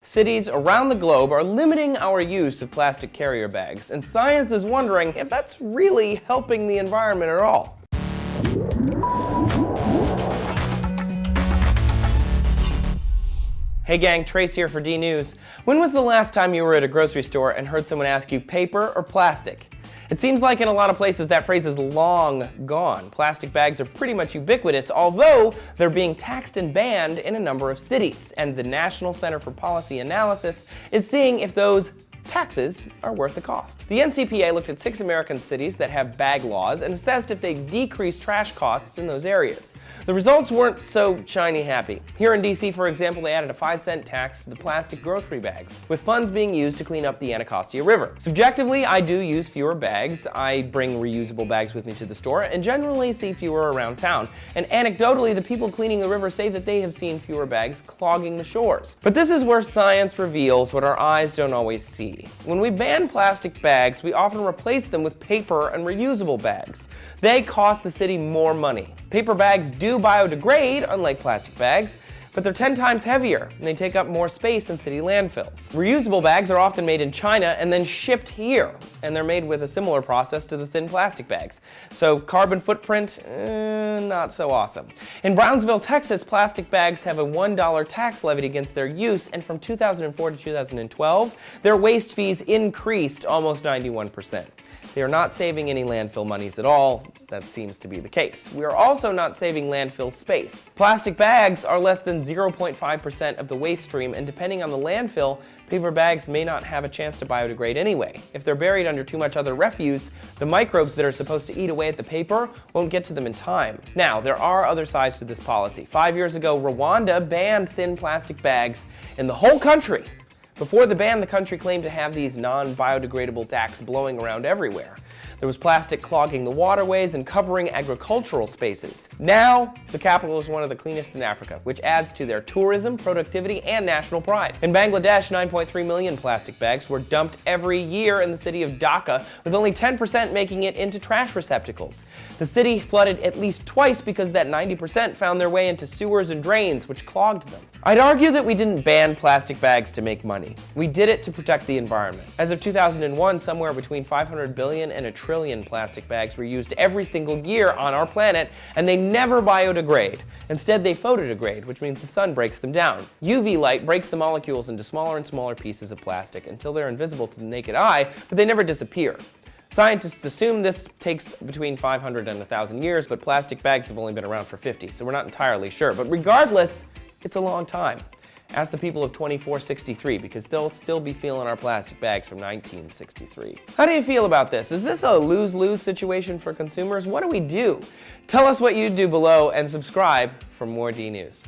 Cities around the globe are limiting our use of plastic carrier bags, and science is wondering if that's really helping the environment at all. Hey gang, Trace here for D News. When was the last time you were at a grocery store and heard someone ask you paper or plastic? It seems like in a lot of places that phrase is long gone. Plastic bags are pretty much ubiquitous, although they're being taxed and banned in a number of cities. And the National Center for Policy Analysis is seeing if those taxes are worth the cost. The NCPA looked at 6 American cities that have bag laws and assessed if they decreased trash costs in those areas. The results weren't so shiny happy. Here in DC, for example, they added a 5-cent tax to the plastic grocery bags, with funds being used to clean up the Anacostia River. Subjectively, I do use fewer bags. I bring reusable bags with me to the store and generally see fewer around town. And anecdotally, the people cleaning the river say that they have seen fewer bags clogging the shores. But this is where science reveals what our eyes don't always see. When we ban plastic bags, we often replace them with paper and reusable bags. They cost the city more money. Paper bags do biodegrade, unlike plastic bags, but they're 10 times heavier and they take up more space in city landfills. Reusable bags are often made in China and then shipped here, and they're made with a similar process to the thin plastic bags. So carbon footprint, not so awesome. In Brownsville, Texas, plastic bags have a $1 tax levied against their use, and from 2004 to 2012, their waste fees increased almost 91%. They are not saving any landfill monies at all. That seems to be the case. We are also not saving landfill space. Plastic bags are less than 0.5% of the waste stream, and depending on the landfill, paper bags may not have a chance to biodegrade anyway. If they're buried under too much other refuse, the microbes that are supposed to eat away at the paper won't get to them in time. Now, there are other sides to this policy. 5 years ago, Rwanda banned thin plastic bags in the whole country. Before the ban, the country claimed to have these non-biodegradable sacks blowing around everywhere. There was plastic clogging the waterways and covering agricultural spaces. Now, the capital is one of the cleanest in Africa, which adds to their tourism, productivity, and national pride. In Bangladesh, 9.3 million plastic bags were dumped every year in the city of Dhaka, with only 10% making it into trash receptacles. The city flooded at least twice because that 90% found their way into sewers and drains, which clogged them. I'd argue that we didn't ban plastic bags to make money. We did it to protect the environment. As of 2001, somewhere between 500 billion and a trillion plastic bags were used every single year on our planet, and they never biodegrade. Instead, they photodegrade, which means the sun breaks them down. UV light breaks the molecules into smaller and smaller pieces of plastic until they're invisible to the naked eye, but they never disappear. Scientists assume this takes between 500 and 1,000 years, but plastic bags have only been around for 50, so we're not entirely sure. But regardless, it's a long time. Ask the people of 2463, because they'll still be feeling our plastic bags from 1963. How do you feel about this? Is this a lose-lose situation for consumers? What do we do? Tell us what you do below and subscribe for more D News.